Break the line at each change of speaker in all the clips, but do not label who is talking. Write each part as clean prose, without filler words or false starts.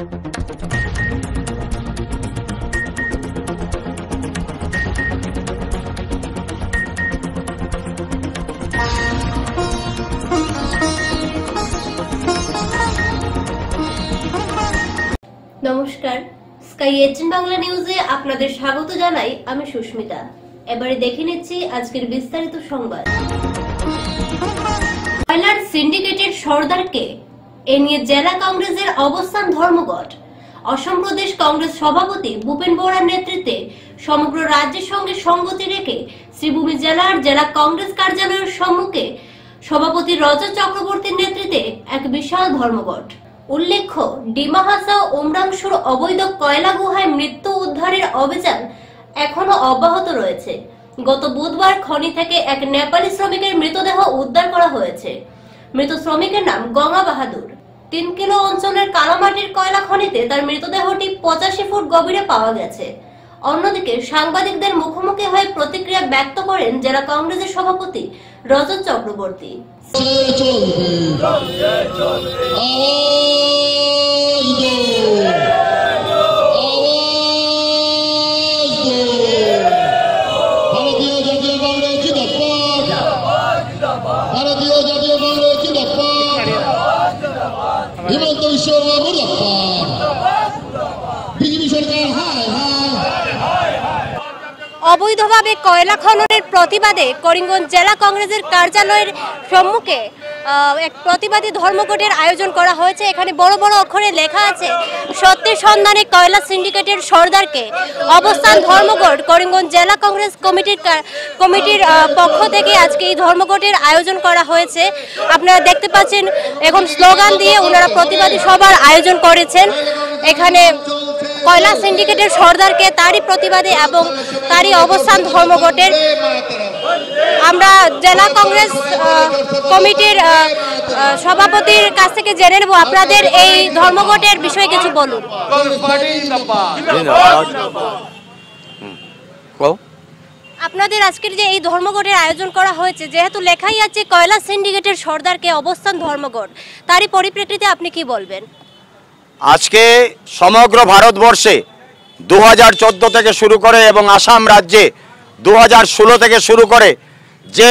নমস্কার, স্কাই 18 বাংলা নিউজে আপনাদের স্বাগত জানাই। আমি সুস্মিতা। এবারে দেখে নিচ্ছি আজকের বিস্তারিত সংবাদ। কয়লার সিন্ডিকেটের সর্দারকে এ নিয়ে জেলা কংগ্রেসের অবস্থান ধর্মঘট। অসম প্রদেশ কংগ্রেস সভাপতি ভূপেন বরার নেতৃত্বে সমগ্র রাজ্যের সঙ্গে সঙ্গতি রেখে শ্রীভূমি জেলার জেলা কংগ্রেস কার্যালয়ের সম্মুখে সভাপতি রজত চক্রবর্তীর নেতৃত্বে এক বিশাল ধর্মঘট। উল্লেখ্য, ডিমা হাসাও উমরাংশুর অবৈধ কয়লা গুহায় মৃত্যু উদ্ধারের অভিযান এখনো অব্যাহত রয়েছে। গত বুধবার খনি থেকে এক নেপালি শ্রমিকের মৃতদেহ উদ্ধার করা হয়েছে। মৃত শ্রমিকের নাম গঙ্গা বাহাদুর। 3 কিলো অঞ্চলের কালামাটির কয়লা খনিতে তার মৃতদেহটি 85 ফুট গভীরে পাওয়া গেছে। অন্যদিকে সাংবাদিকদের মুখোমুখি হয়ে প্রতিক্রিয়া ব্যক্ত করেন জেলা কংগ্রেসের সভাপতি রজত চক্রবর্তী। অবৈধভাবে কয়লা খননের প্রতিবাদে করিমগঞ্জ জেলা কংগ্রেসের কার্যালয়ের সম্মুখে এক প্রতিবাদী ধর্মঘটের আয়োজন করা হয়েছে। এখানে বড় বড় অক্ষরে লেখা আছে, সত্যের সন্ধানে কয়লা সিন্ডিকেটের সর্দারকে। অবস্থান ধর্মঘট। করিমগঞ্জ জেলা কংগ্রেস কমিটির পক্ষ থেকে আজকে এই ধর্মঘটের আয়োজন করা হয়েছে। আপনারা দেখতে পাচ্ছেন এখন স্লোগান দিয়ে ওনারা প্রতিবাদী সভার আয়োজন করেছেন। এখানে কয়লা সিন্ডিকেটের সর্দারকে তারই প্রতিবাদে এবং তারই অবস্থান ধর্মঘটের। আমরা জেলা কংগ্রেস কমিটির সভাপতির কাছ থেকে জেনে নেব, আপনাদের এই ধর্মঘটের বিষয়ে কিছু বলুন। আপনাদের আজকের যে এই ধর্মঘটের আয়োজন করা হয়েছে, যেহেতু লেখাই আছে কয়লা সিন্ডিকেটের সর্দারকে অবস্থান ধর্মঘট, তারই পরিপ্রেক্ষিতে আপনি কি বলবেন?
আজকে সমগ্র ভারতবর্ষে 2014 থেকে শুরু করে এবং আসাম রাজ্যে 2016 থেকে শুরু করে যে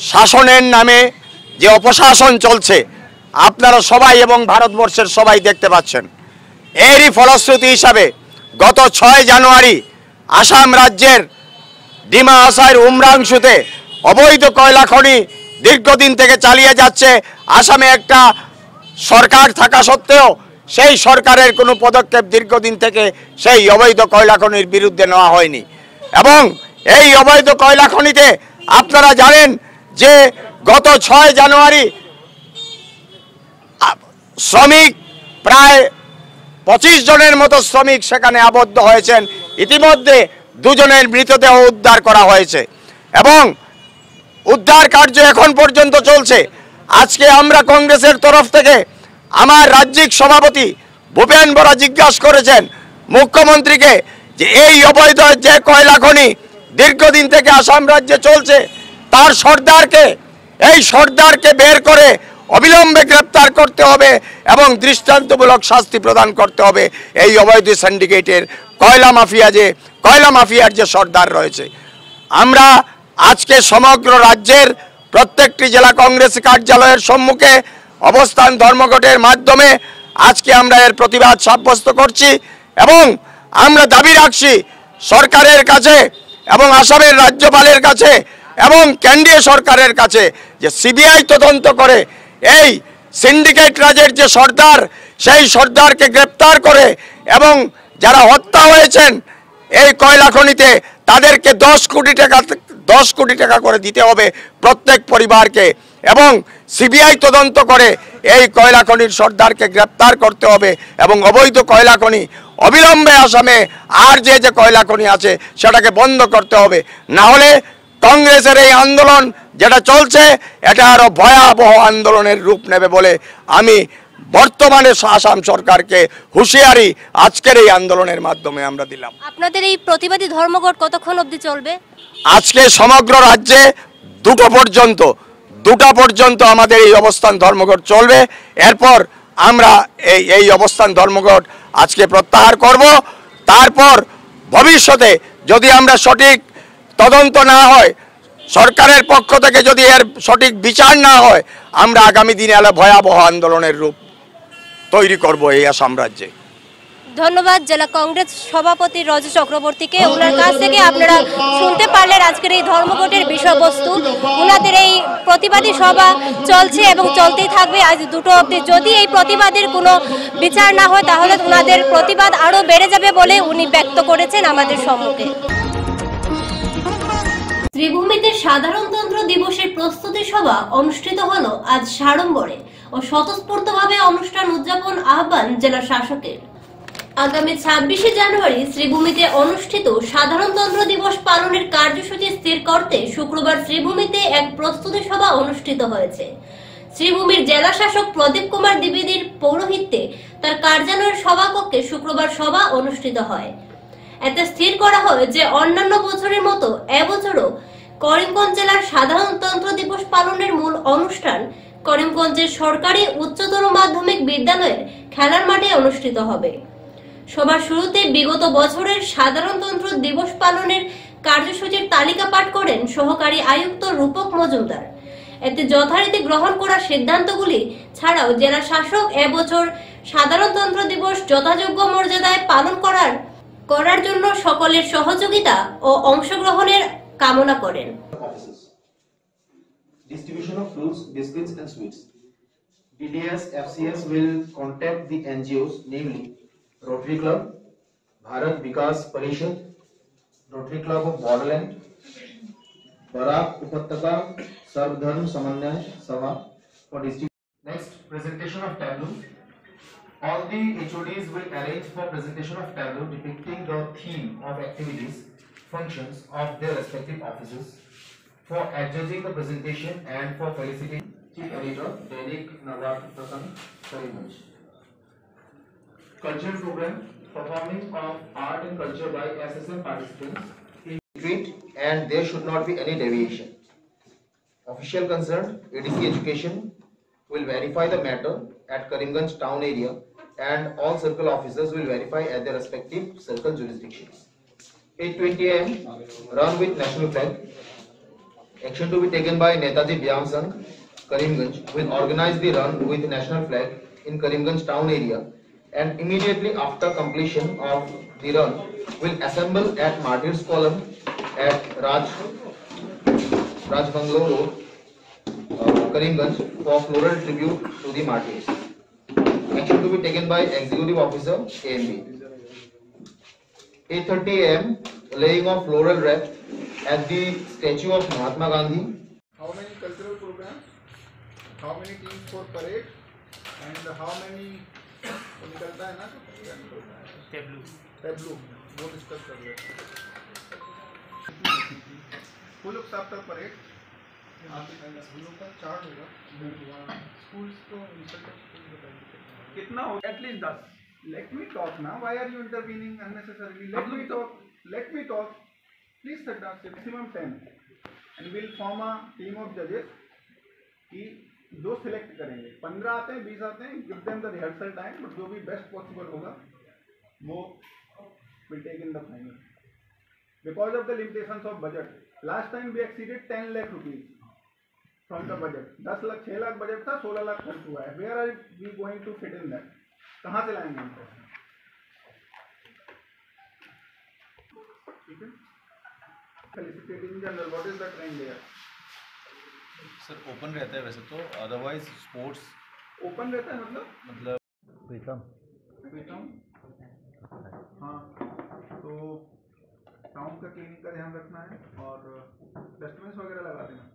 শাসনের নামে যে অপশাসন চলছে, আপনারা সবাই এবং ভারতবর্ষের সবাই দেখতে পাচ্ছেন। এরই ফলশ্রুতি হিসাবে গত 6 জানুয়ারি আসাম রাজ্যের ডিমা হাসাওয়ের উমরাংশুতে অবৈধ কয়লা খনি দীর্ঘদিন থেকে চালিয়ে যাচ্ছে। আসামে একটা সরকার থাকা সত্ত্বেও সেই সরকারের কোনো পদক্ষেপ দীর্ঘদিন থেকে সেই অবৈধ কয়লা খনির বিরুদ্ধে নেওয়া হয়নি। এবং এই অবৈধ কয়লা খনিতে আপনারা জানেন যে গত 6 জানুয়ারি শ্রমিক প্রায় 25 জনের মতো শ্রমিক সেখানে আবদ্ধ হয়েছেন। ইতিমধ্যে 2 জনের মৃতদেহ উদ্ধার করা হয়েছে এবং উদ্ধার কার্য এখন পর্যন্ত চলছে। আজকে আমরা কংগ্রেসের তরফ থেকে আমার রাজ্যিক সভাপতি ভূপেন বরা জিজ্ঞাসা করেছেন মুখ্যমন্ত্রীকে যে এই অবৈধ যে কয়লা খনি দীর্ঘদিন থেকে আসাম রাজ্যে চলছে, তার সর্দারকে বের করে অবিলম্বে গ্রেপ্তার করতে হবে এবং দৃষ্টান্তমূলক শাস্তি প্রদান করতে হবে এই অবৈধ সিন্ডিকেটের কয়লা মাফিয়ার যে সর্দার রয়েছে। আমরা আজকে সমগ্র রাজ্যের প্রত্যেকটি জেলা কংগ্রেস কার্যালয়ের সম্মুখে অবস্থান ধর্মঘটের মাধ্যমে আজকে আমরা এর প্রতিবাদ সাব্যস্ত করছি এবং আমরা দাবি রাখছি সরকারের কাছে এবং আসামের রাজ্যপালের কাছে এবং কেন্দ্রীয় সরকারের কাছে যে সিবিআই তদন্ত করে এই সিন্ডিকেট রাজের যে সর্দার, সেই সর্দারকে গ্রেপ্তার করে এবং যারা হত্যা হয়েছেন এই কয়লা খনিতে তাদেরকে 10 কোটি টাকা করে দিতে হবে প্রত্যেক পরিবারকে এবং সিবিআই তদন্ত করে এই কয়লা খনির সর্দারকে গ্রেপ্তার করতে হবে এবং অবৈধ কয়লা খনি অবিলম্বে আসামে আর যে কয়লা খনি আছে সেটাকে বন্ধ করতে হবে। না হলে কংগ্রেসের এই আন্দোলন যেটা চলছে এটা আরো ভয়াবহ আন্দোলনের রূপ নেবে বলে আমি বর্তমানে আসাম সরকারকে হুঁশিয়ারি আজকের এই আন্দোলনের মাধ্যমে আমরা দিলাম।
আপনাদের এই প্রতিবাদী ধর্মঘট কতক্ষণ অবধি চলবে?
আজকে সমগ্র রাজ্যে 2টা পর্যন্ত আমাদের এই অবস্থান ধর্মঘট চলবে। এরপর আমরা এই অবস্থান ধর্মঘট আজকে প্রত্যাহার করব। তারপর ভবিষ্যতে যদি আমরা সঠিক তদন্ত না হয়, সরকারের পক্ষ থেকে যদি এর সঠিক বিচার না হয়, আমরা আগামী দিনে ভয়াবহ আন্দোলনের রূপ তৈরি করব এই আসাম রাজ্যে।
ধন্যবাদ জেলা কংগ্রেস সভাপতি রজ চক্রবর্তীকে। ওনার কাছ থেকে আপনারা শুনতে পারলেন আজকের এই ধর্মঘটের বিষয়বস্তু। ওনাদের এই প্রতিবাদী সভা চলছে এবং চলতেই থাকবে আজ 2টো অবধি। যদি এই প্রতিবাদের কোনো বিচার না হয় তাহলে ওনাদের প্রতিবাদ আরও বেড়ে যাবে বলে উনি ব্যক্ত করেছেন আমাদের সম্মুখে। শ্রীভূমিতে সাধারণতন্ত্র দিবসের প্রস্তুতি সভা অনুষ্ঠিত হলো আজ সাড়ম্বরে ও স্বতঃস্ফূর্তভাবে অনুষ্ঠান উদযাপন আহ্বান জেলা শাসকের। আগামী 26শে জানুয়ারি শ্রীভূমিতে অনুষ্ঠিত সাধারণতন্ত্র দিবস পালনের কার্যসূচি স্থির করতে শুক্রবার শ্রীভূমিতে এক প্রস্তুতি সভা অনুষ্ঠিত হয়েছে। শ্রীভূমির জেলা শাসক প্রদীপ কুমার দ্বিবেদীর পৌরোহিত্যে তার কার্যালয়ের সভাকক্ষে শুক্রবার সভা অনুষ্ঠিত হয়। এতে স্থির করা হয় যে অন্যান্য বছরের মতো এবছরও করিমগঞ্জ জেলার সাধারণতন্ত্র দিবস পালনের মূল অনুষ্ঠান করিমগঞ্জের সরকারি উচ্চতর মাধ্যমিক বিদ্যালয়ের খেলার মাঠে অনুষ্ঠিত হবে। সবার শুরুতে বিগত বছরের সাধারণতন্ত্র দিবস পালনের কার্যসূচির তালিকা পাঠ করেন সহকারী আয়ুক্ত রূপক মজুমদার। এতে যথারীতি গ্রহণ করা সিদ্ধান্তগুলি ছাড়াও জেলা শাসক এবছর সাধারণতন্ত্র দিবস যথাযোগ্য মর্যাদায় পালন করার জন্য সকলের সহযোগিতা ও অংশগ্রহণের কামনা করেন।
Distribution of fruits, biscuits and sweets. DDS FCS will contact the NGOs, namely Rotary Club, Bharat Vikas Parishad, Rotary Club of Borderland, Barak Upattaka Sarvdharm Samanvay Sabha for distribution. Next, presentation of tableau. All the HODs will arrange for presentation of tableau depicting the theme of activities, functions of their respective offices, for adjudging the presentation and for felicitating Chief Editor Dainik Nawab Prasan Karimganj. Cultural program, performing of art and culture by SSM participants in retreat, and there should not be any deviation. Official concerned, ADC Education will verify the matter at Karimganj town area, and all circle officers will verify at their respective circle jurisdictions. 8:20 am, run with national flag. Action to be taken by Netaji Vyam Sangh, Karimganj, will organize the run with national flag in Karimganj town area, and immediately after completion of the run will assemble at Martyrs Column at Raj Bungalow Road, Karimganj, for floral tribute to the martyrs. Action to be taken by Executive Officer AMB. 8:30 am, laying of floral wreath at the statue of Mahatma Gandhi.
How many cultural programs, how many teams for parade, and how many निकलता है ना tableau वो discuss कर ले। Full after parade का chart होगा schools को कितना हो एटलीस्ट 10। लेट मी टॉक ना, why are you intervening unnecessarily? Let me talk please sit down. Maximum 10 and will form a team of जजेस कि जो सिलेक्ट करेंगे। 15 आते हैं 20 आते हैं, give them the rehearsal time, but जो भी बेस्ट पॉसिबल होगा वो will take in the final because of the limitations of budget. Last time we exceeded 10 lakh rupees from the budget. 10 lakh 6 lakh budget था, 16 लाख खर्च हुआ है। Where are we going to fit in that? कहाँ से लाएंगे हम पैसे? ठीक है, felicitating general, what is the trend there?
Sir open रहता है वैसे तो, अदरवाइज स्पोर्ट्स
ओपन रहता है मतलब
प्रीतम
हाँ। तो टाउन का क्लीनिंग का ध्यान रखना है और डस्टबिन वगैरह लगा देना,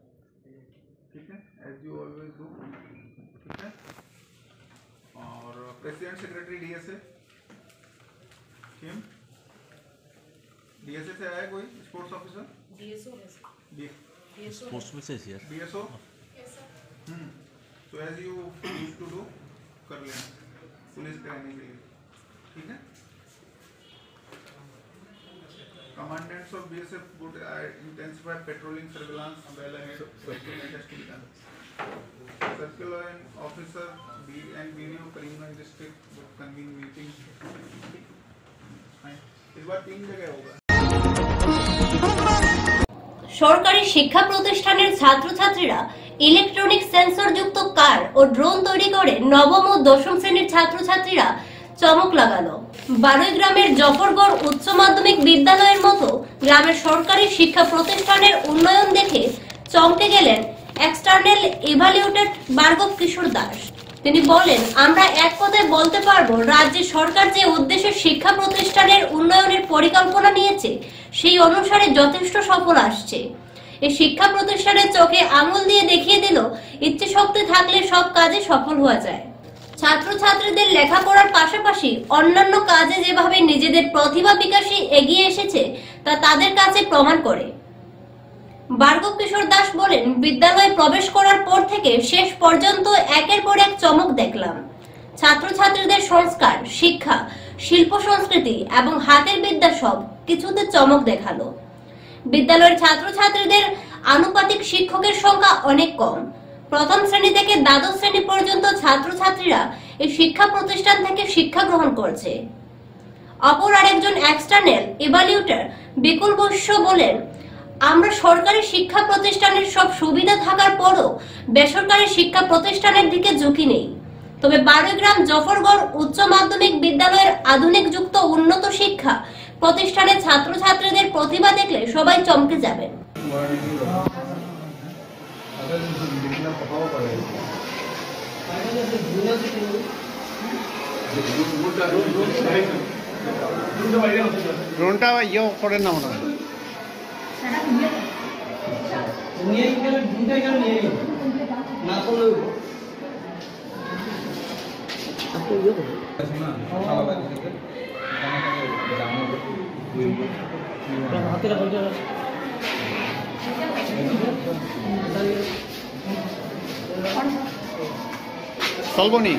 ठीक है, एज यू ऑलवेज डू, ठीक है। और प्रेसिडेंट सेक्रेटरी डीएसए से आया कोई स्पोर्ट्स ऑफिसर?
स्पोर्ट्स में से
DSO तो as you use to do कर लेना पुलिस कराने के लिए, ठीक है। Commandants of BSF would intensify patrolling, surveillance, well ahead, safety measures to be done. Circle line officer and BDO Karimganj district would convene meeting. इस बार 3 जगह होगा।
সরকারি শিক্ষা প্রতিষ্ঠানের ছাত্রছাত্রীরা ইলেকট্রনিক সেন্সর যুক্ত কার ও ড্রোন তৈরি করে নবম ও দশম শ্রেণীর ছাত্রছাত্রীরা চমক লাগালো। বারুই গ্রামের জফরগড় উচ্চ মাধ্যমিক বিদ্যালয়ের মতো গ্রামের সরকারি শিক্ষা প্রতিষ্ঠানের উন্নয়ন দেখে চমকে গেলেন এক্সটার্নাল ইভালুয়েটেড ভার্গব কিশোর দাস। তিনি বলেন, আমরা এক কথায় বলতে পারবো রাজ্য সরকার যে উদ্দেশ্যে শিক্ষা প্রতিষ্ঠানের উন্নয়নের পরিকল্পনা নিয়েছে সেই অনুসারে যথেষ্ট সফল আসছে। এই শিক্ষা প্রতিষ্ঠানের চোখে আঙুল দিয়ে দেখিয়ে দিল ইচ্ছে শক্তি থাকলে সব কাজে সফল হওয়া যায়। ছাত্রছাত্রীদের লেখাপড়ার পাশাপাশি অন্যান্য কাজে যেভাবে নিজেদের প্রতিভা বিকাশে এগিয়ে এসেছে তা তাদের কাছে প্রমাণ করে। ভার্গব কিশোর দাস বলেন, বিদ্যালয়ে প্রবেশ করার পর থেকে শেষ পর্যন্ত একের পর এক চমক দেখলাম। ছাত্রছাত্রীদের সংস্কার, শিক্ষা, শিল্প সংস্কৃতি এবং হাতের বিদ্যা সব কিছুতে চমক দেখালো। বিদ্যালয়ের ছাত্রছাত্রীদের আনুপাতিক শিক্ষকের সংখ্যা অনেক কম। প্রথম শ্রেণী থেকে দ্বাদশ শ্রেণী পর্যন্ত ছাত্রছাত্রীরা এই শিক্ষা প্রতিষ্ঠান থেকে শিক্ষা গ্রহণ করছে। অপর আরেকজন এক্সটার্নাল ইভালুয়েটর বিকুল বৈশ্য বলেন, আমরা সরকারি শিক্ষা প্রতিষ্ঠানের সব সুবিধা থাকার পরও বেসরকারি শিক্ষা প্রতিষ্ঠানের দিকে ঝুঁকি নেই। তবে বারুইগ্রাম জফরগড় উচ্চ মাধ্যমিক বিদ্যালয়ের আধুনিক যুক্ত উন্নত শিক্ষা প্রতিষ্ঠানের ছাত্রছাত্রীদের প্রতিভা দেখলে সবাই চমকে যাবেন।
ড্রোনটা ইয়ে করেন না মনে হয়। চলবনি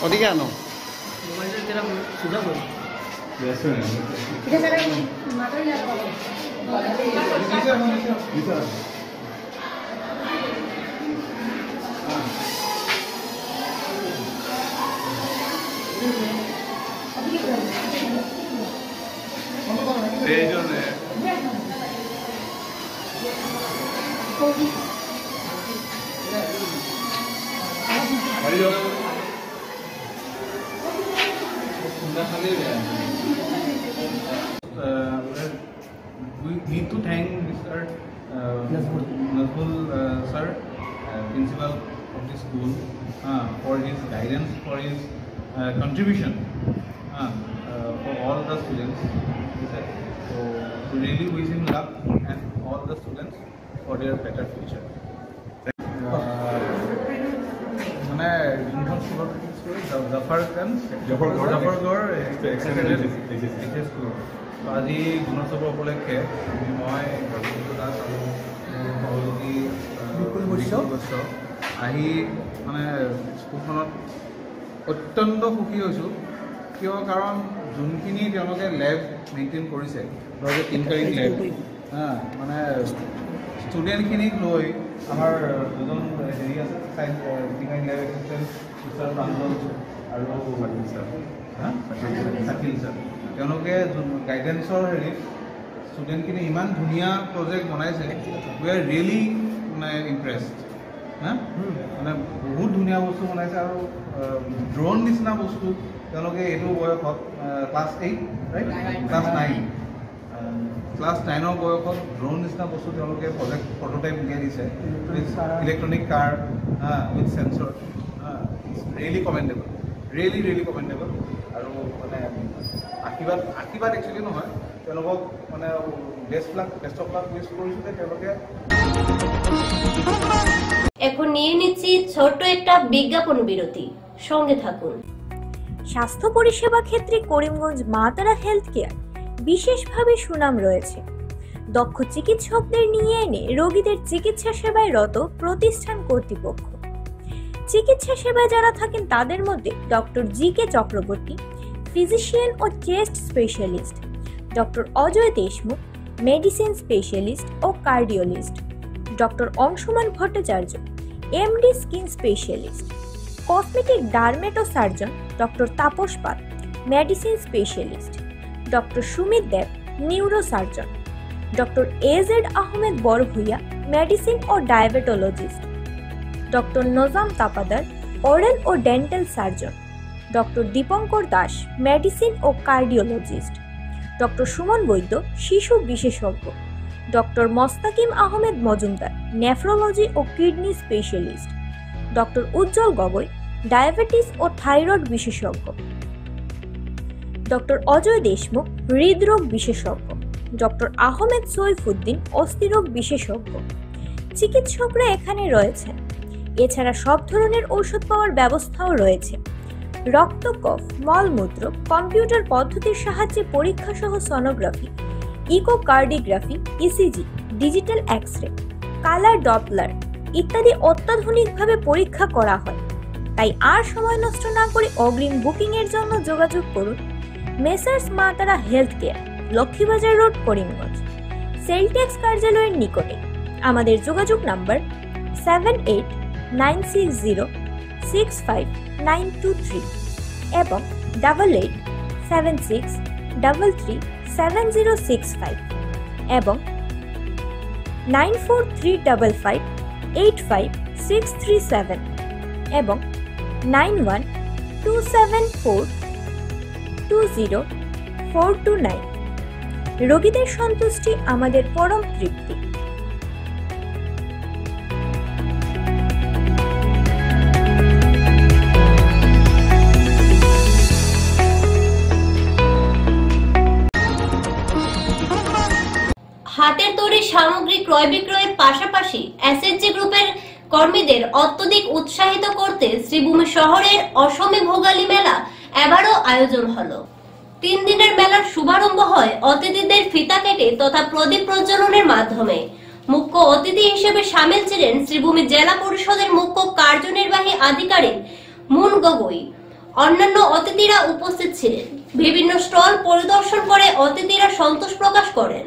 ওদিকে আনো।
We need to thank Mr. Nazmul sir, principal of the school, for his guidance, for his contribution for all the students. So we really wish him luck and all the students for their better future. মানে যোনখন স্কুলত জফৰগড় school আজি গুণোৎসৱৰ উপলক্ষে মই দাস আৰু সহযোগী বিপুল বৈশ্য আহি মানে স্কুলখনত অত্যন্ত সুখী হৈছোঁ। কিয়? কাৰণ যোনখিনি তেওঁলোকে লেব মেইনটেইন কৰিছে, ধৰক তিনকাৰী লেব, মানে ষ্টুডেণ্টখিনিক লৈ আমাৰ দুজন হেৰি আছে তিনকাৰী লেব এছিষ্টেণ্ট মিষ্টাৰ প্ৰাঞ্জল আৰু শাকিল ছাৰ, তেওঁলোকে গাইডেন্সৰ হেৰিত ষ্টুডেণ্টখিনি ইমান ধুনীয়া প্ৰজেক্ট বনাইছে। উই আৰ ৰিয়েলি মানে ইমপ্ৰেছড। মানে বহুত ধুনীয়া বস্তু বনাইছে আৰু ড্ৰোন নিচিনা বস্তু তেওঁলোকে এইটো বয়সত ক্লাছ 8 ৰাইট ক্লাছ 9 বয়সত ড্ৰোন নিচিনা বস্তু তেওঁলোকে প্ৰজেক্ট প্ৰটোটাইপ উলিয়াই দিছে। Electronic car with sensor, really commendable, really commendable. আৰু মানে আশীৰ্বাদ একচুৱেলি নহয়, তেওঁলোকক মানে বেষ্ট অফ লাক উইচ কৰিছোঁ যে তেওঁলোকে।
এখন নিয়ে নিচ্ছি ছোট্ট একটা বিজ্ঞাপন বিরতি, সঙ্গে থাকুন।
স্বাস্থ্য পরিষেবা ক্ষেত্রে করিমগঞ্জ মা তারা হেলথ কেয়ার বিশেষভাবে সুনাম রয়েছে। দক্ষ চিকিৎসকদের নিয়ে এনে রোগীদের চিকিৎসা সেবায় রত প্রতিষ্ঠান কর্তৃপক্ষ। চিকিৎসা সেবায় যারা থাকেন তাদের মধ্যে ডক্টর জি.কে. চক্রবর্তী, ফিজিশিয়ান ও chest specialist, doctor Ajay Deshmukh, medicine specialist ও cardiologist, doctor Anshuman Bhattacharya, MD skin specialist, cosmetic dermato surgeon doctor Tapas Pal, medicine specialist, doctor Sumit Dev, neuro surgeon, doctor A Z Ahmed Barbhuiya, medicine ও diabetologist, doctor Nazam Tapadar, oral ও dental surgeon, doctor Dipankar Das, medicine ও cardiologist, doctor Suman Baidya, শিশু বিশেষজ্ঞ, doctor Mostakim Ahmed Majumder, nephrology ও kidney specialist, doctor উজ্জ্বল Gogoi, diabetes ও thyroid বিশেষজ্ঞ, doctor Ajay Deshmukh, হৃদরোগ বিশেষজ্ঞ, doctor Ahmed Saifuddin, অস্থিরোগ বিশেষজ্ঞ। চিকিৎসকরা এখানে রয়েছেন। এছাড়া সব ধরনের ঔষধ পাওয়ার ব্যবস্থাও রয়েছে। রক্ত, কফ, মলমূত্র, কম্পিউটার পদ্ধতির সাহায্যে পরীক্ষা সহ sonography, echocardiography, ECG, digital x-ray, colour Doppler ইত্যাদি অত্যাধুনিকভাবে পরীক্ষা করা হয়। তাই আর সময় নষ্ট না করে অগ্রিম বুকিং এর জন্য যোগাযোগ করুন মেসার্স মা তারা health care, Laxmibazar road, Karimganj, sell tax কার্যালয়ের নিকটে। আমাদের যোগাযোগ নাম্বার 7890659323 এবং 8876337065 এবং 9435585637 এবং 9127420429। রোগীদের সন্তুষ্টি আমাদের পরম তৃপ্তি।
হাতের তৈরি সামগ্রী ক্রয় বিক্রয়ের পাশাপাশি এসএসজি গ্রুপের কর্মীদের অত্যধিক উৎসাহিত করতে শ্রীভূমি শহরের অসমে ভোগালী মেলা এবারও আয়োজন হলো। 3 দিনের মেলার শুভারম্ভ হয় অতিথিদের ফিতা কেটে তথা প্রদীপ প্রজ্বলনের মাধ্যমে। মুখ্য অতিথি হিসেবে সামিল ছিলেন শ্রীভূমি জেলা পরিষদের মুখ্য কার্যনির্বাহী আধিকারিক মুন গগৈ। অন্যান্য অতিথিরা উপস্থিত ছিলেন। বিভিন্ন স্টল পরিদর্শন করে অতিথিরা সন্তোষ প্রকাশ করেন।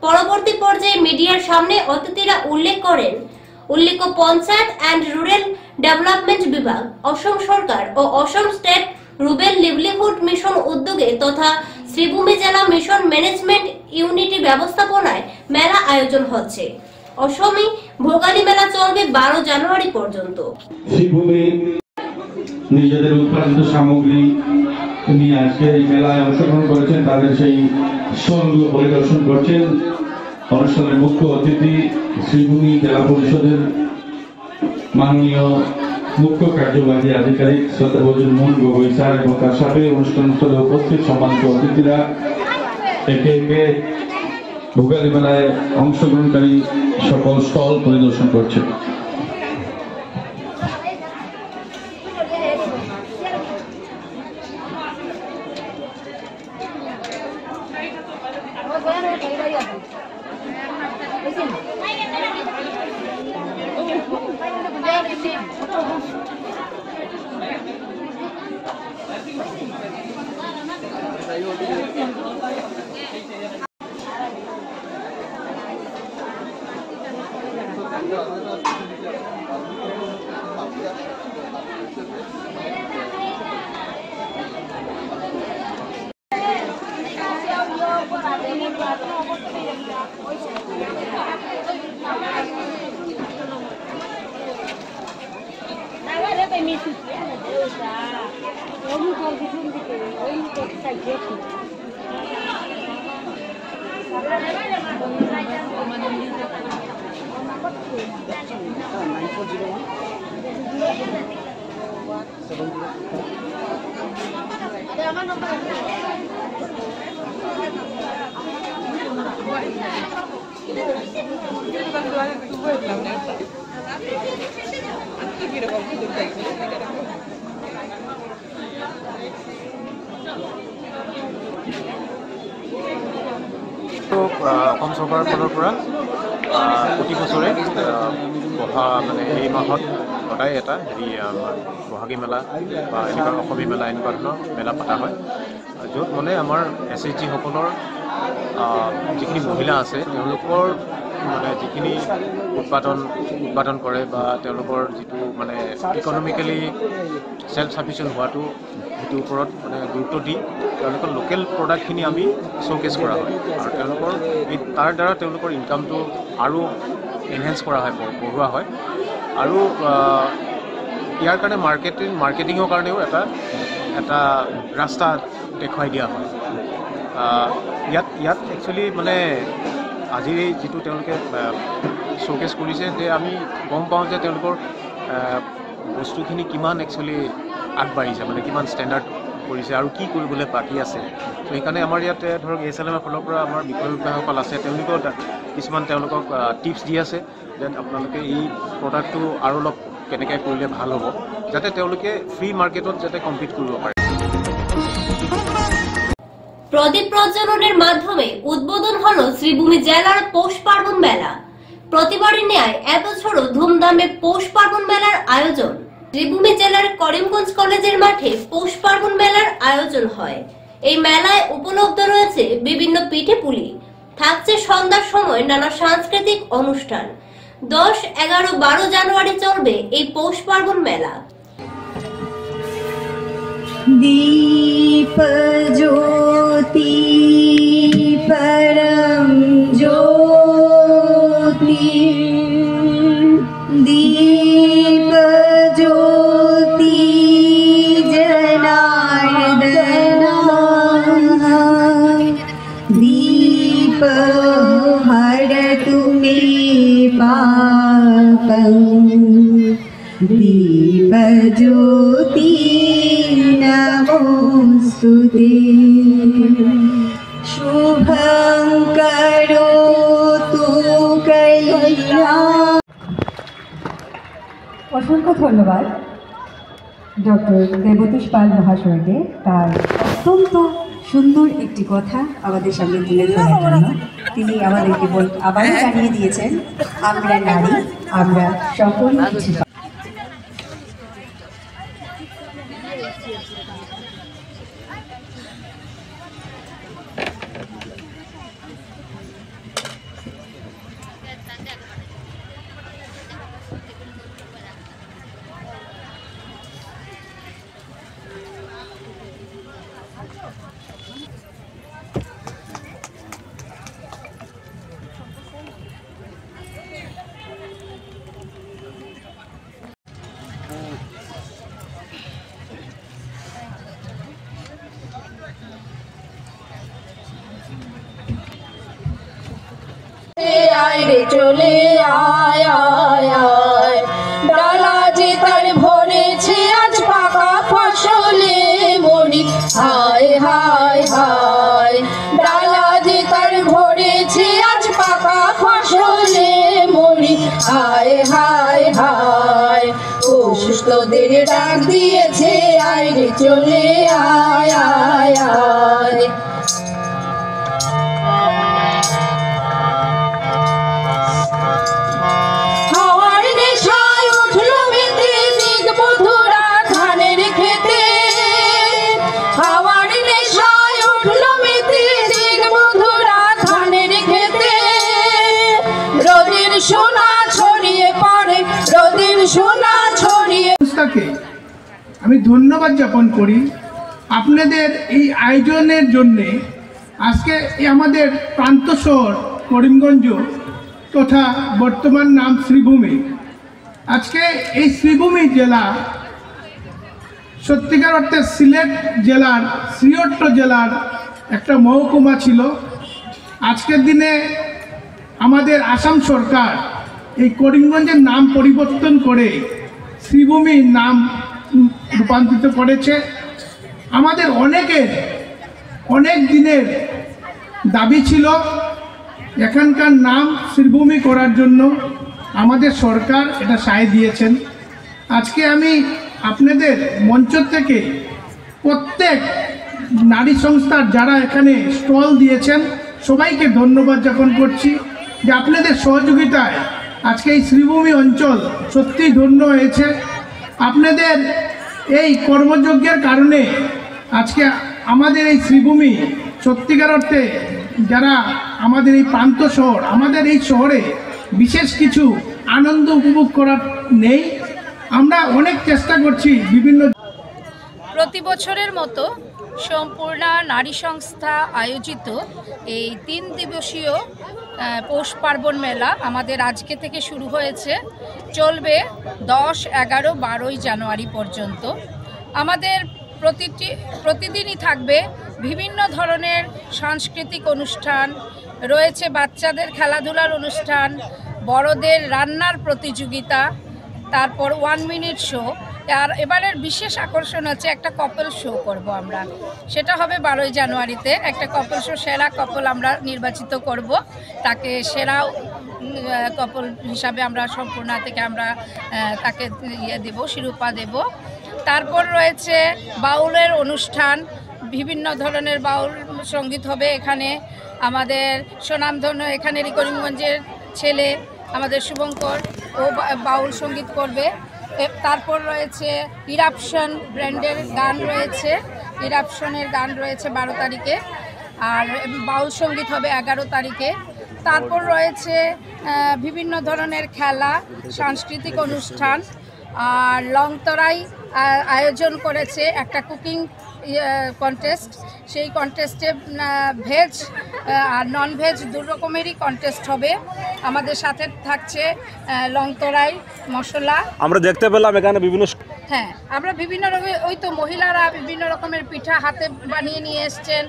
পরবর্তী পর্যায়ে মিডিয়ার সামনে অতিথিরা উল্লেখ্য পঞ্চায়েত অ্যান্ড রুরাল ডেভেলপমেন্ট বিভাগ, অসম সরকার ও অসম স্টেট রুরাল লিভলিহুড মিশন উদ্যোগে তথা শ্রীভূমি জেলা মিশন ম্যানেজমেন্ট ইউনিটি ব্যবস্থাপনায় মেলা আয়োজন হচ্ছে। অসমে ভোগালী মেলা চলবে 12 জানুয়ারি পর্যন্ত।
শ্রীভূমি নিজেদের উৎপাদিত সামগ্রী নিয়ে আজকে এই মেলায় অংশগ্রহণ করেছেন, তাদের সেই স্টলগুলো পরিদর্শন করছেন। অনুষ্ঠানের মুখ্য অতিথি শ্রীভূমি জেলা পরিষদের মাননীয় মুখ্য কার্যবাহী আধিকারিক শ্রদ্ধাভাজন মুন গগৈ স্যার এবং তার সাথে অনুষ্ঠানস্থলে উপস্থিত সম্মানিত অতিথিরা একে একে ভোগালী মেলায় অংশগ্রহণকারী সকল স্টল পরিদর্শন করছেন।
অসম চৰকাৰৰ ফালৰ পৰা প্ৰতি বছৰে মানে এই মাহত সদায় এটা বহাগী মেলা বা এনেকুৱা অসমী মেলা এনেকুৱা ধৰণৰ মেলা পতা হয়, য'ত মানে আমাৰ SHG-সকলৰ যিখিনি মহিলা আছে তেওঁলোকৰ মানে যিখিনি উৎপাদন কৰে বা তেওঁলোকৰ যিটো মানে ইকনমিকেলি সেলফ সাফিচিয়েণ্ট হোৱাটো সেইটোৰ ওপৰত মানে গুৰুত্ব দি তেওঁলোকৰ লোকেল প্ৰডাক্টখিনি আমি শ্ব'কেছ কৰা হয় আৰু তেওঁলোকৰ তাৰ দ্বাৰা তেওঁলোকৰ ইনকামটো আৰু এনহেঞ্চ কৰা হয়, বঢ়োৱা হয় আৰু ইয়াৰ কাৰণে মাৰ্কেটিঙৰ কাৰণেও এটা ৰাস্তা দেখুৱাই দিয়া হয়। ইয়াত একচুৱেলি মানে আজি যিটো তেওঁলোকে শ্ব'কেছ কৰিছে যে আমি গম পাওঁ যে তেওঁলোকৰ বস্তুখিনি কিমান একচুৱেলি আগবাঢ়িছে, মানে কিমান ষ্টেণ্ডাৰ্ড কৰিছে আৰু কি কৰিবলৈ বাকী আছে। ত' সেইকাৰণে আমাৰ ইয়াতে ধৰক SLMৰ ফালৰ পৰা আমাৰ বিষয় বিভাগসকল আছে, তেওঁলোকেও কিছুমান তেওঁলোকক টিপছ দি আছে যে আপোনালোকে এই প্ৰডাক্টটো আৰু অলপ কেনেকৈ কৰিলে ভাল হ'ব যাতে তেওঁলোকে ফ্ৰী মাৰ্কেটত যাতে কম্পিট কৰিব পাৰে।
প্রদীপ প্রজ্বলনের মাধ্যমে উদ্বোধন হলো শ্রীভূমি জেলার পৌষ পার্বণ মেলা। প্রতিবারের ন্যায় এবছরও ধুমধামে পৌষ পার্বণ মেলার আয়োজন। শ্রীভূমি জেলার করিমগঞ্জ কলেজের মাঠে পৌষ পার্বণ মেলার আয়োজন হয়। এই মেলায় উপলব্ধ রয়েছে বিভিন্ন পিঠেপুলি, থাকছে সন্ধ্যার সময় নানা সাংস্কৃতিক অনুষ্ঠান। 10, 11, 12 জানুয়ারি চলবে এই পৌষ পার্বণ মেলা।
दीप ज्योति परम ज्योति, दीप ज्योति जनार्दन, दीप हरतु मे पापं, दीप ज्योति नमोस्तुते, शुभं करोतु कल्याणं।
অসংখ্য ধন্যবাদ ডক্টর দেবতোষ পাল মহাশয়কে তার অত্যন্ত সুন্দর একটি কথা আমাদের সামনে তুলে ধরার জন্য। তিনি আমাদেরকে আবারও জানিয়ে দিয়েছেন আমরা নারী, আমরা সকল কিছু।
আয় রে চলে আয় আয় আয়, ডালা যে তার ভরেছে আজ পাকা ফসলে মনি, হায় হায় হায়, ডালা যে তার ভরেছে আজ পাকা ফসলে মনি, হায় হায় হায়, অসুস্থদের ডাক দিয়েছে আয় রে চলে আয় আয় আয়।
আমি ধন্যবাদ জ্ঞাপন করি আপনাদের এই আয়োজনের জন্যে। আজকে আমাদের প্রান্ত শহর করিমগঞ্জ তথা বর্তমান নাম শ্রীভূমি, আজকে এই শ্রীভূমি জেলা সত্যিকার অর্থে সিলেট জেলার শ্রীহট্ট জেলার একটা মহকুমা ছিল। আজকের দিনে আমাদের আসাম সরকার এই করিমগঞ্জের নাম পরিবর্তন করে শ্রীভূমির নাম রূপান্তরিত করেছে। আমাদের অনেক দিনের দাবি ছিল এখানকার নাম শ্রীভূমি করার জন্য, আমাদের সরকার এটা সায় দিয়েছেন। আজকে আমি আপনাদের মঞ্চ থেকে প্রত্যেক নারী সংস্থার যারা এখানে স্টল দিয়েছেন সবাইকে ধন্যবাদ জ্ঞাপন করছি। যে আপনাদের সহযোগিতায় আজকে এই শ্রীভূমি অঞ্চল সত্যি ধন্য হয়েছে। আপনাদের এই কর্মযজ্ঞের কারণে আজকে আমাদের এই শ্রীভূমি সত্যিকার অর্থে যারা আমাদের এই প্রান্ত শহর, আমাদের এই শহরে বিশেষ কিছু আনন্দ উপভোগ করার নেই। আমরা অনেক চেষ্টা করছি বিভিন্ন।
প্রতি বছরের মতো সম্পূর্ণা নারী সংস্থা আয়োজিত এই 3 দিবসীয় পৌষ পার্বণ মেলা আমাদের আজকে থেকে শুরু হয়েছে, চলবে 10, 11, 12 জানুয়ারি পর্যন্ত। আমাদের প্রতিদিনই থাকবে বিভিন্ন ধরনের সাংস্কৃতিক অনুষ্ঠান, রয়েছে বাচ্চাদের খেলাধুলার অনুষ্ঠান, বড়দের রান্নার প্রতিযোগিতা, তারপর 1 মিনিট শো। আর এবারের বিশেষ আকর্ষণ হচ্ছে একটা কপল শো করব আমরা, সেটা হবে 12 জানুয়ারিতে। একটা কপল শো, সেরা কপল আমরা নির্বাচিত করব, তাকে সেরা কপল হিসাবে আমরা সম্পূর্ণা থেকে আমরা তাকে দেব, শিরোপা দেব। তারপর রয়েছে বাউলের অনুষ্ঠান, বিভিন্ন ধরনের বাউল সঙ্গীত হবে এখানে। আমাদের সুনামধন্য এখানেরই করিমগঞ্জের ছেলে আমাদের শুভঙ্কর, ও বাউল সঙ্গীত করবে। তারপর রয়েছে ইরাপশন ব্র্যান্ডের গান রয়েছে, ইরাপশনের গান রয়েছে 12 তারিখে, আর বাউল সঙ্গীত হবে 11 তারিখে। তারপর রয়েছে বিভিন্ন ধরনের খেলা, সাংস্কৃতিক অনুষ্ঠান, আর লংতরাই আয়োজন করেছে একটা কুকিং কন্টেস্ট। সেই কন্টেস্টে ভেজ আর নন ভেজ 2 রকমেরই কন্টেস্ট হবে। আমাদের সাথে থাকছে লংতরাই মশলা।
আমরা দেখতে পেলাম এখানে বিভিন্ন,
হ্যাঁ, আমরা বিভিন্ন রকমের, ওই তো মহিলারা বিভিন্ন রকমের পিঠা হাতে বানিয়ে নিয়ে এসছেন,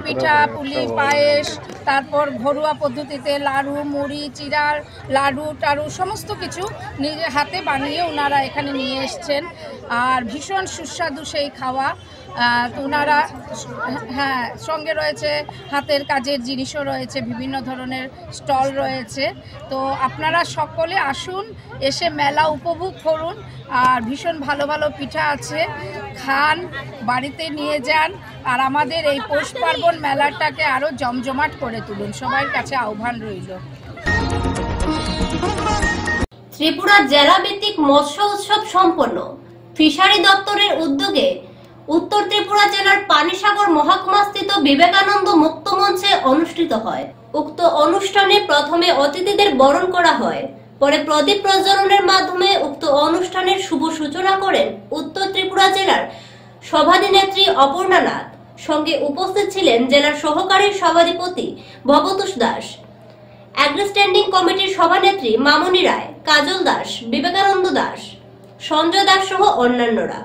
পিঠা, পুলি, পায়েস, তারপর ঘরোয়া পদ্ধতিতে লাড়ু, মুড়ি, চিড়ার লাডু টাড়ু সমস্ত কিছু নিজে হাতে বানিয়ে ওনারা এখানে নিয়ে এসছেন। আর ভীষণ সুস্বাদু সেই খাওয়া। তো ওনারা, হ্যাঁ, সঙ্গে রয়েছে হাতের কাজের জিনিসও রয়েছে, বিভিন্ন ধরনের স্টল রয়েছে। তো আপনারা সকলে আসুন, এসে মেলা উপভোগ করুন। আর ভীষণ ভালো ভালো পিঠা আছে, খান, বাড়িতে নিয়ে যান। আর আমাদের এই পৌষ পার্বণ মেলাটাকে আরও জমজমাট করে তুলুন, সবার কাছে আহ্বান রইল।
ত্রিপুরা জেলা ভিত্তিক মৎস্য উৎসব সম্পন্ন। ফিশারি দপ্তরের উদ্যোগে উত্তর ত্রিপুরা জেলার পানিসাগর মহকুমাস্থিত বিবেকানন্দ মুক্ত মঞ্চে অনুষ্ঠিত হয়। উক্ত অনুষ্ঠানে প্রথমে অতিথিদের বরণ করা হয়, পরে প্রদীপ প্রজ্বলনের মাধ্যমে উক্ত অনুষ্ঠানের শুভ সূচনা করেন উত্তর ত্রিপুরা জেলার সভাধিনেত্রী অপর্ণা নাথ। সঙ্গে উপস্থিত ছিলেন জেলার সহকারী সভাধিপতি ভবতোষ দাস, অ্যাগ্রি স্ট্যান্ডিং কমিটির সভানেত্রী মামনি রায়, কাজল দাস, বিবেকানন্দ দাস, সঞ্জয় দাস সহ অন্যান্যরা।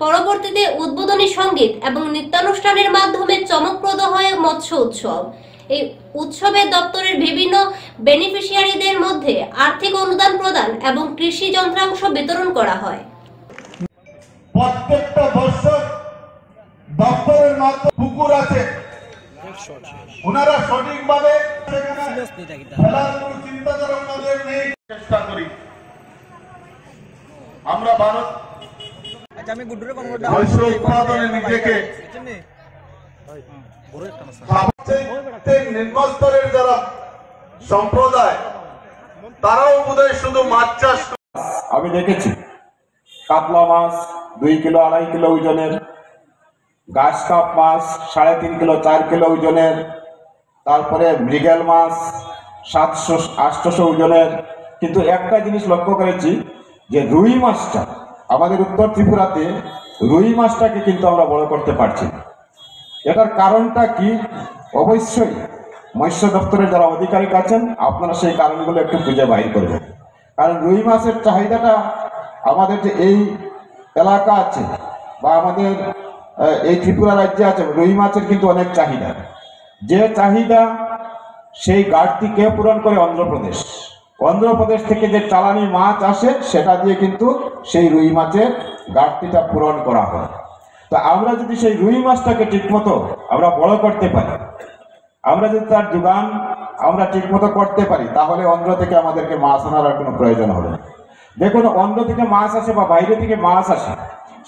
পরবর্তীতে উদ্বোধনী সঙ্গীত এবং নৃত্যানুষ্ঠানের মাধ্যমে চমকপ্রদ হয় মৎস্য উৎসব। এই উৎসবে দপ্তরের বিভিন্ন বেনিফিশিয়ারিদের মধ্যে আর্থিক অনুদান প্রদান এবং কৃষি যন্ত্রাংশ বিতরণ করা হয়।
প্রত্যেকটা বছর দপ্তরের মাধ্যমে পুকুর আছে, ওনারা সঠিকভাবে ফেলার কোনো চিন্তাধারা ওনাদের নেই। চেষ্টা করি আমরা ভারত মৎস্য উৎপাদনে নিজেকে নিম্নস্তরের যারা সম্প্রদায়, তারাও বোধহয় শুধু মাছ চাষ।
আমি দেখেছি কাতলা মাছ 2 কিলো 2.5 কিলো ওজনের, গাছ কাপ মাছ 3.5 কিলো 4 কিলো ওজনের, তারপরে মৃগেল মাছ 700-800 ওজনের। কিন্তু একটা জিনিস লক্ষ্য করেছি যে রুই মাছটা, আমাদের উত্তর ত্রিপুরাতে রুই মাছটাকে কিন্তু আমরা বড় করতে পারছি না। এটার কারণটা কি? অবশ্যই মৎস্য দপ্তরের যারা আধিকারিক আছেন, আপনারা সেই কারণগুলো একটু খুঁজে বাইর করবেন। কারণ রুই মাছের চাহিদাটা আমাদের যে এই এলাকা আছে বা আমাদের এই ত্রিপুরা রাজ্যে আছে, রুই মাছের কিন্তু অনেক চাহিদা। যে চাহিদা সেই ঘাটতি কে পূরণ করে? অন্ধ্রপ্রদেশ। অন্ধ্রপ্রদেশ থেকে যে চালানি মাছ আসে সেটা দিয়ে কিন্তু সেই রুই মাছের ঘাটতিটা পূরণ করা হয়। তো আমরা যদি সেই রুই মাছটাকে ঠিকমতো আমরা বড় করতে পারি, আমরা যদি তার যোগান আমরা ঠিকমতো করতে পারি, তাহলে অন্ধ্র থেকে আমাদেরকে মাছ আনার আর কোনো প্রয়োজন হবে না। দেখুন, অন্ধ্র থেকে মাছ আসে বা বাইরে থেকে মাছ আসে,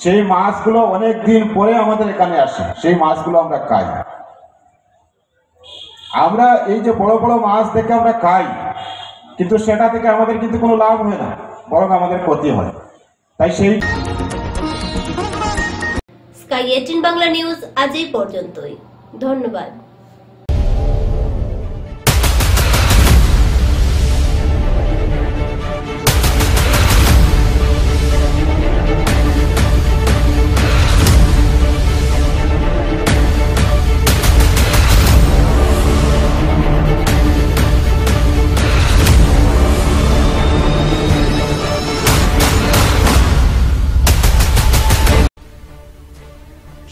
সেই মাছগুলো অনেক দিন পরে আমাদের এখানে আসে, সেই মাছগুলো আমরা খাই।
আমরা এই যে বড় বড় মাছ দেখে আমরা খাই, কিন্তু সেটা থেকে আমাদের কিন্তু কোনো লাভ হয় না, বরং আমাদের ক্ষতি হয়। তাই সেই
স্কাই 18 বাংলা নিউজ আজ এই পর্যন্তই। ধন্যবাদ।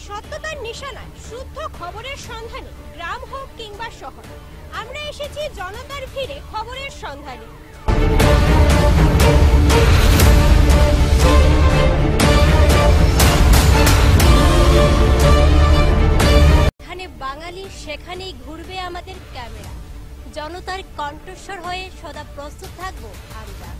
সত্যতার নিশানায় শুদ্ধ খবরের সন্ধানে গ্রাম হোক কিংবা শহর, আমরা এসেছি জনতার ভিড়ে খবরের সন্ধানে। এখানে বাঙালি, সেখানেই ঘুরবে আমাদের ক্যামেরা। জনতার কণ্ঠস্বর হয়ে সদা প্রস্তুত থাকবো আমরা।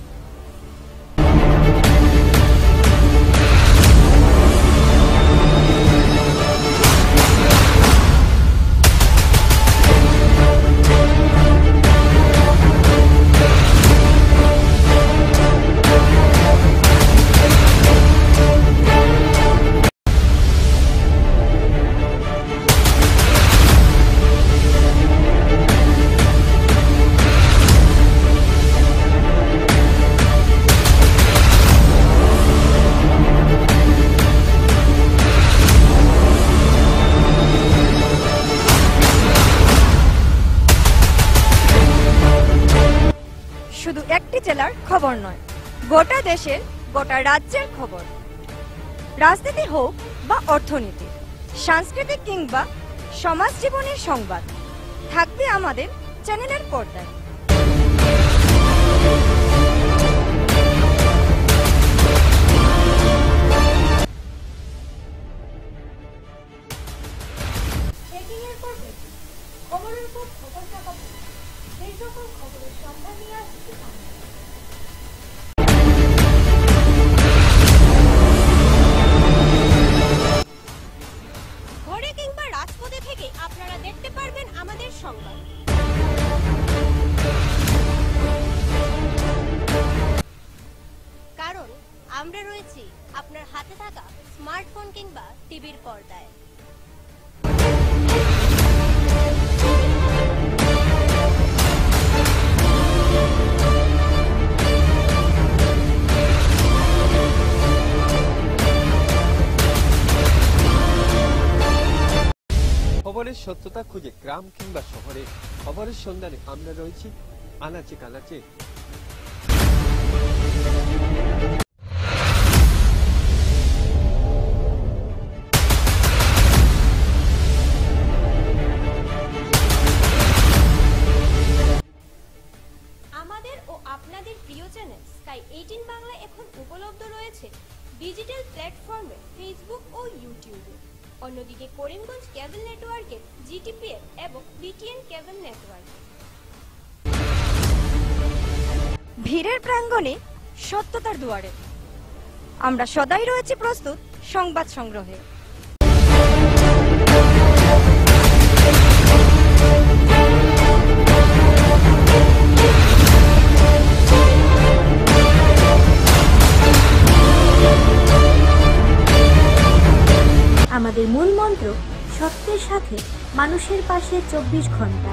শুধু একটি জেলার খবর নয়, গোটা দেশের, গোটা রাজ্যের খবর। রাজনীতি হোক বা অর্থনীতি, সাংস্কৃতিক কিংবা সমাজ জীবনের সংবাদ থাকবে আমাদের চ্যানেলের পর্দায়।
খবরের পর খবর থাকা সেই সকল খবরের সন্ধান নিয়ে আসছি। ঘরে কিংবা রাজপথে থেকে আপনারা দেখতে পারবেন আমাদের সংবাদ। কারণ আমরা রয়েছি আপনার হাতে থাকা স্মার্টফোন কিংবা টিভির পর্দায়।
খবরের সত্যতা খুঁজে গ্রাম কিংবা শহরে খবরের সন্ধানে আমরা রয়েছি আনাচে কানাচে।
আমাদের ও আপনাদের প্রিয় চ্যানেল স্কাই 18 বাংলা এখন উপলব্ধ রয়েছে ডিজিটাল প্ল্যাটফর্মে, ফেসবুক ও ইউটিউবে। অন্যদিকে করিমগঞ্জ কেবল নেটওয়ার্কের জিটিপিএল এবং বিটিএন কেবল নেটওয়ার্ক।
ভিড়ের প্রাঙ্গণে, সত্যতার দুয়ারে আমরা সদাই রয়েছি প্রস্তুত সংবাদ সংগ্রহে।
আমাদের মূল মন্ত্র সত্যের সাথে মানুষের পাশে 24 ঘন্টা।